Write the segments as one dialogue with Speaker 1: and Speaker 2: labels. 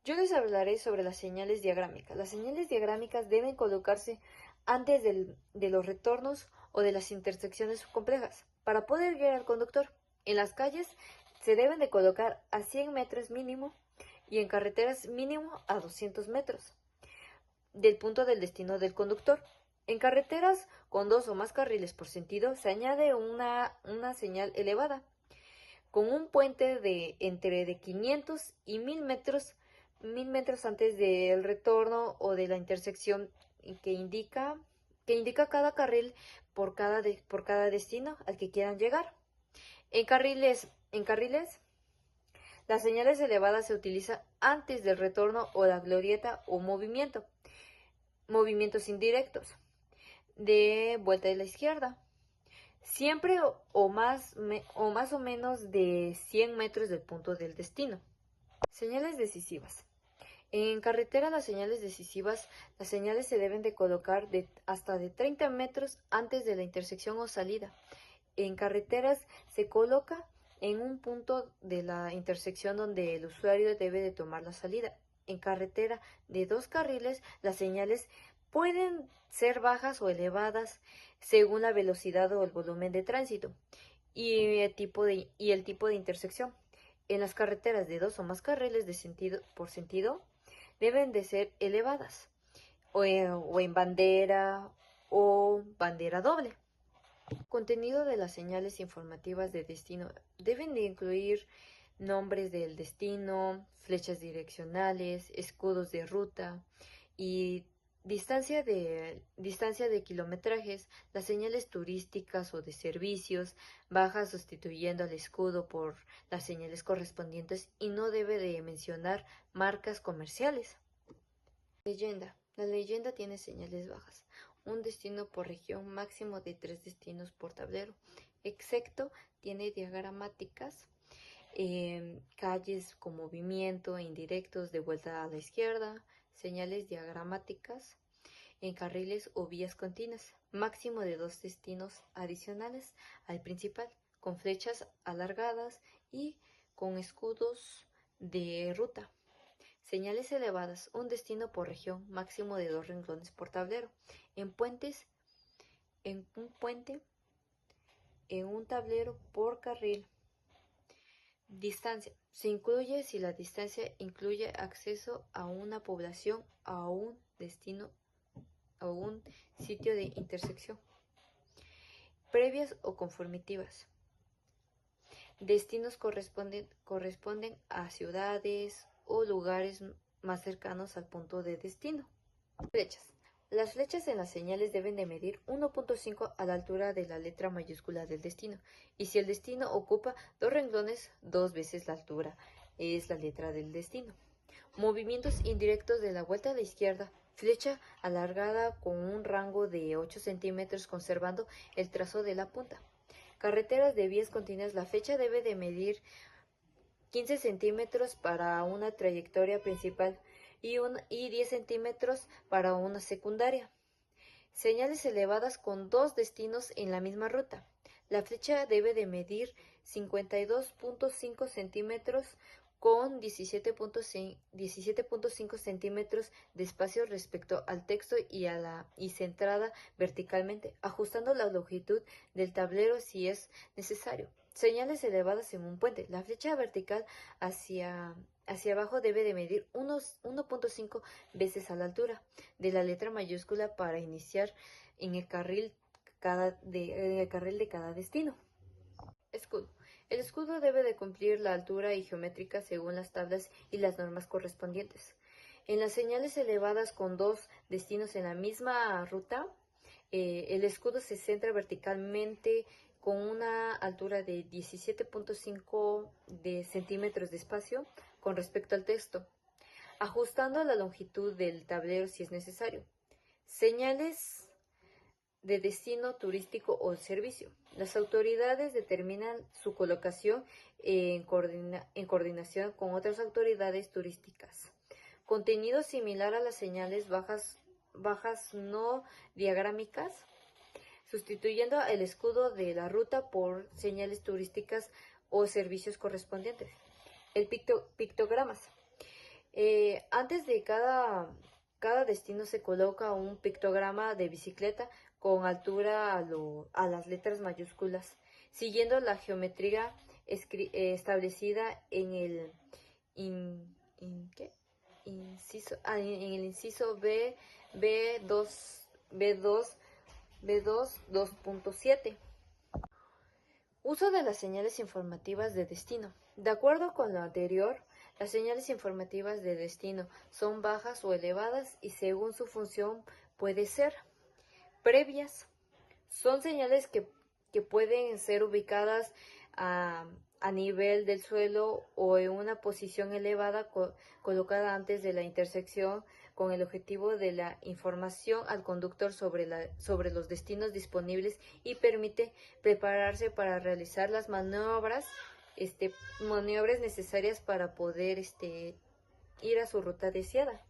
Speaker 1: Yo les hablaré sobre las señales diagrámicas. Las señales diagrámicas deben colocarse antes de los retornos o de las intersecciones complejas para poder guiar al conductor. En las calles se deben de colocar a 100 metros mínimo y en carreteras mínimo a 200 metros del punto del destino del conductor. En carreteras con dos o más carriles por sentido se añade una señal elevada con un puente de entre de 500 y 1000 metros antes del retorno o de la intersección que indica cada carril por cada destino al que quieran llegar. En carriles, las señales elevadas se utilizan antes del retorno o la glorieta o movimientos indirectos de vuelta a la izquierda. Siempre o más o menos de 100 metros del punto del destino. Señales decisivas. En carretera las señales decisivas, las señales se deben de colocar hasta de 30 metros antes de la intersección o salida. En carreteras se coloca en un punto de la intersección donde el usuario debe de tomar la salida. En carretera de dos carriles, las señales pueden ser bajas o elevadas según la velocidad o el volumen de tránsito y el tipo de intersección. En las carreteras de dos o más carriles por sentido deben de ser elevadas o en bandera o bandera doble. Contenido de las señales informativas de destino deben de incluir nombres del destino, flechas direccionales, escudos de ruta y distancia de kilometrajes, las señales turísticas o de servicios, bajas sustituyendo al escudo por las señales correspondientes y no debe de mencionar marcas comerciales. Leyenda. La leyenda tiene señales bajas. Un destino por región, máximo de 3 destinos por tablero. Excepto tiene diagramáticas, calles con movimiento e indirectos de vuelta a la izquierda, señales diagramáticas en carriles o vías continuas, máximo de 2 destinos adicionales al principal, con flechas alargadas y con escudos de ruta. Señales elevadas, un destino por región, máximo de 2 renglones por tablero. En un puente, en un tablero por carril. Distancia. Se incluye si la distancia incluye acceso a una población, a un destino, a un sitio de intersección. Previas o conformativas. Destinos corresponden a ciudades o lugares más cercanos al punto de destino. Flechas. Las flechas en las señales deben de medir 1.5 a la altura de la letra mayúscula del destino, y si el destino ocupa 2 renglones, 2 veces la altura es la letra del destino. Movimientos indirectos de la vuelta a la izquierda. Flecha alargada con un rango de 8 centímetros conservando el trazo de la punta. Carreteras de vías continuas. La flecha debe de medir 15 centímetros para una trayectoria principal y 10 centímetros para una secundaria. Señales elevadas con 2 destinos en la misma ruta. La flecha debe de medir 52.5 centímetros con 17.5 centímetros de espacio respecto al texto y centrada verticalmente, ajustando la longitud del tablero si es necesario. Señales elevadas en un puente. La flecha vertical hacia abajo debe de medir 1.5 veces a la altura de la letra mayúscula para iniciar en el carril de cada destino. Escudo. El escudo debe de cumplir la altura y geométrica según las tablas y las normas correspondientes. En las señales elevadas con 2 destinos en la misma ruta, el escudo se centra verticalmente con una altura de 17.5 centímetros de espacio con respecto al texto, ajustando la longitud del tablero si es necesario. Señales de destino turístico o servicio. Las autoridades determinan su colocación en coordinación con otras autoridades turísticas. Contenido similar a las señales bajas no diagrámicas, sustituyendo el escudo de la ruta por señales turísticas o servicios correspondientes. Pictogramas. Antes de cada destino se coloca un pictograma de bicicleta con altura a las letras mayúsculas, siguiendo la geometría establecida en el ¿qué? En el inciso B2, B2, B2, 2.7. Uso de las señales informativas de destino. De acuerdo con lo anterior, las señales informativas de destino son bajas o elevadas y según su función puede ser previas. Son señales que pueden ser ubicadas a nivel del suelo o en una posición elevada colocada antes de la intersección con el objetivo de la información al conductor sobre los destinos disponibles y permite prepararse para realizar las maniobras necesarias para poder ir a su ruta deseada.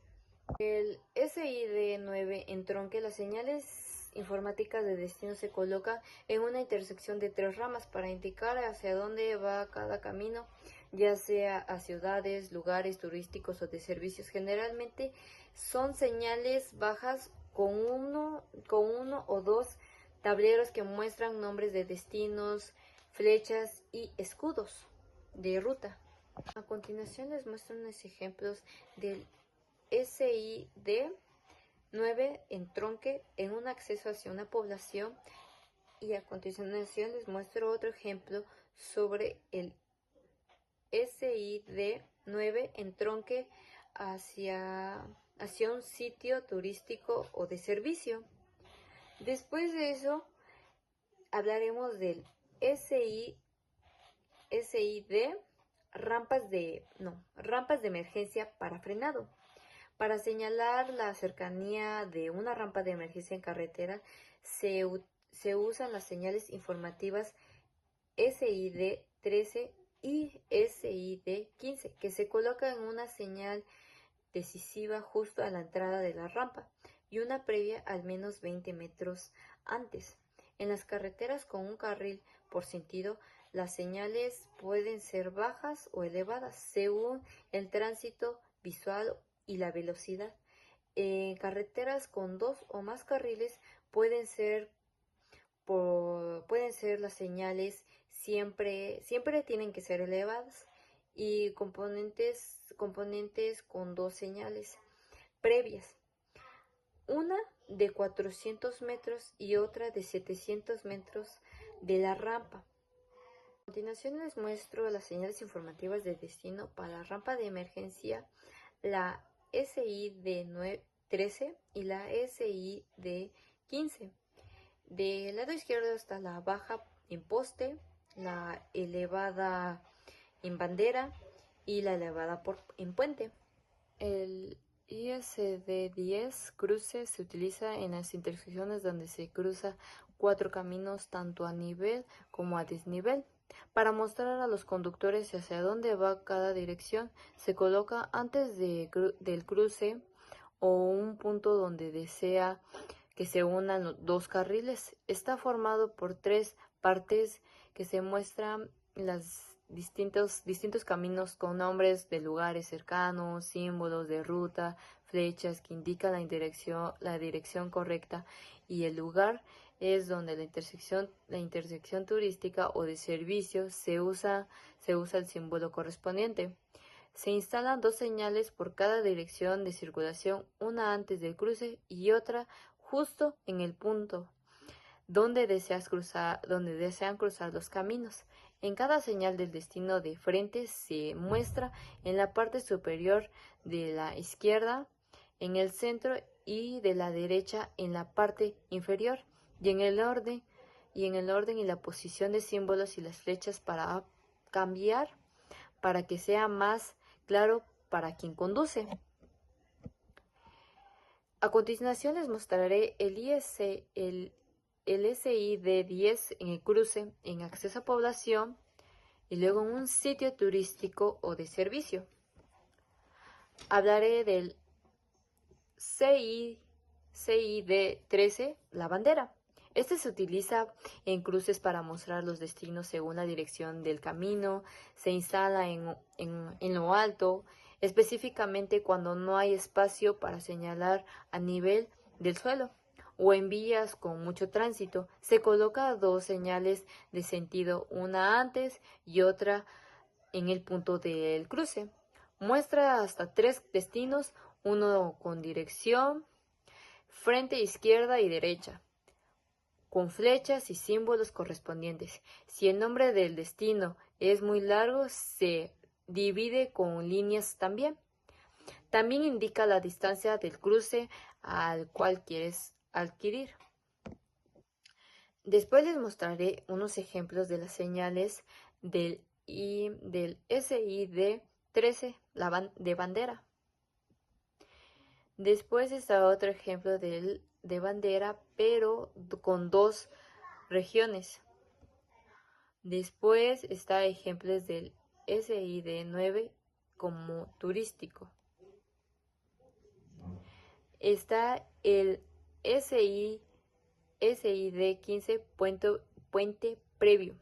Speaker 1: El SID9 entronque las señales informáticas de destino se coloca en una intersección de 3 ramas para indicar hacia dónde va cada camino, ya sea a ciudades, lugares turísticos o de servicios. Generalmente son señales bajas con uno o dos tableros que muestran nombres de destinos, flechas y escudos de ruta. A continuación les muestro unos ejemplos del SID9 entronque en un acceso hacia una población, y a continuación les muestro otro ejemplo sobre el SID9 entronque hacia un sitio turístico o de servicio. Después de eso hablaremos del SID rampas de emergencia para frenado. Para señalar la cercanía de una rampa de emergencia en carretera, se usan las señales informativas SID13 y SID15, que se colocan en una señal decisiva justo a la entrada de la rampa y una previa al menos 20 metros antes. En las carreteras con un carril por sentido, las señales pueden ser bajas o elevadas según el tránsito visual y la velocidad. En carreteras con 2 o más carriles pueden ser las señales siempre tienen que ser elevadas, y componentes con 2 señales previas, una de 400 metros y otra de 700 metros de la rampa. A continuación les muestro las señales informativas de destino para la rampa de emergencia, la SID13 y la SID15. Del lado izquierdo está la baja en poste, la elevada en bandera y la elevada en puente. El ISD10 cruce se utiliza en las intersecciones donde se cruza 4 caminos tanto a nivel como a desnivel. Para mostrar a los conductores hacia dónde va cada dirección, se coloca antes del cruce o un punto donde desea que se unan los 2 carriles. Está formado por 3 partes que se muestran los distintos caminos con nombres de lugares cercanos, símbolos de ruta, flechas que indican la dirección correcta, y el lugar es donde la intersección turística o de servicio se usa el símbolo correspondiente. Se instalan 2 señales por cada dirección de circulación, una antes del cruce y otra justo en el punto donde desean cruzar los caminos. En cada señal del destino de frente se muestra en la parte superior de la izquierda, en el centro y de la derecha en la parte inferior, y en el orden y la posición de símbolos y las flechas para cambiar para que sea más claro para quien conduce. A continuación les mostraré el SID10 en el cruce, en acceso a población y luego en un sitio turístico o de servicio. Hablaré del CID13, la bandera. Este se utiliza en cruces para mostrar los destinos según la dirección del camino. Se instala en lo alto, específicamente cuando no hay espacio para señalar a nivel del suelo o en vías con mucho tránsito. Se coloca dos señales de sentido, una antes y otra en el punto del cruce. Muestra hasta 3 destinos, uno con dirección, frente, izquierda y derecha, con flechas y símbolos correspondientes. Si el nombre del destino es muy largo, se divide con líneas también. También indica la distancia del cruce al cual quieres adquirir. Después les mostraré unos ejemplos de las señales del SID 13 de bandera. Después está otro ejemplo de bandera, pero con dos regiones. Después está ejemplos del SID 9 como turístico. Está el SID 15 puente previo.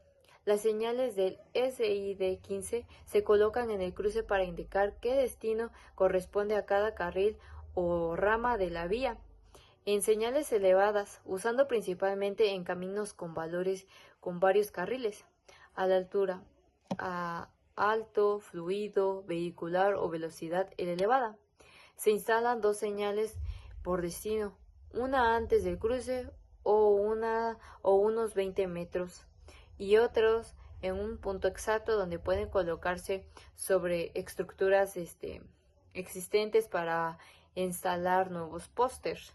Speaker 1: Las señales del SID 15 se colocan en el cruce para indicar qué destino corresponde a cada carril o rama de la vía. En señales elevadas, usando principalmente en caminos con valores con varios carriles, a la altura, a alto, fluido, vehicular o velocidad elevada. Se instalan dos señales por destino, una antes del cruce o unos 20 metros y otros en un punto exacto donde pueden colocarse sobre estructuras existentes para instalar nuevos pósters.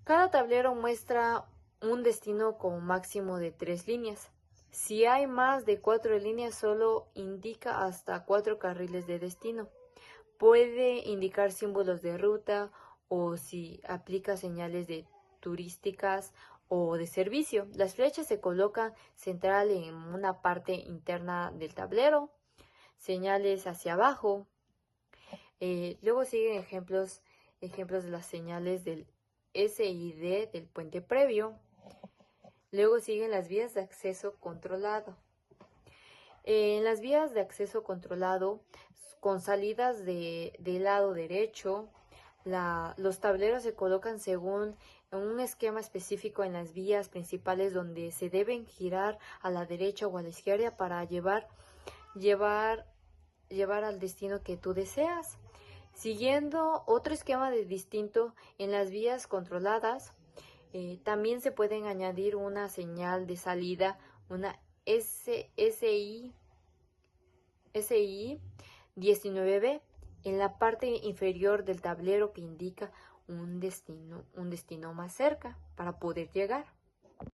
Speaker 1: Cada tablero muestra un destino con máximo de 3 líneas. Si hay más de 4 líneas, solo indica hasta 4 carriles de destino. Puede indicar símbolos de ruta o si aplica señales de turísticas o de servicio. Las flechas se colocan central en una parte interna del tablero, señales hacia abajo. Luego siguen ejemplos de las señales del SID del puente previo. Luego siguen las vías de acceso controlado. En las vías de acceso controlado, con salidas del lado derecho, los tableros se colocan según un esquema específico en las vías principales donde se deben girar a la derecha o a la izquierda para llevar al destino que tú deseas. Siguiendo otro esquema distinto en las vías controladas, también se pueden añadir una señal de salida, una SI 19B en la parte inferior del tablero que indica un destino más cerca para poder llegar.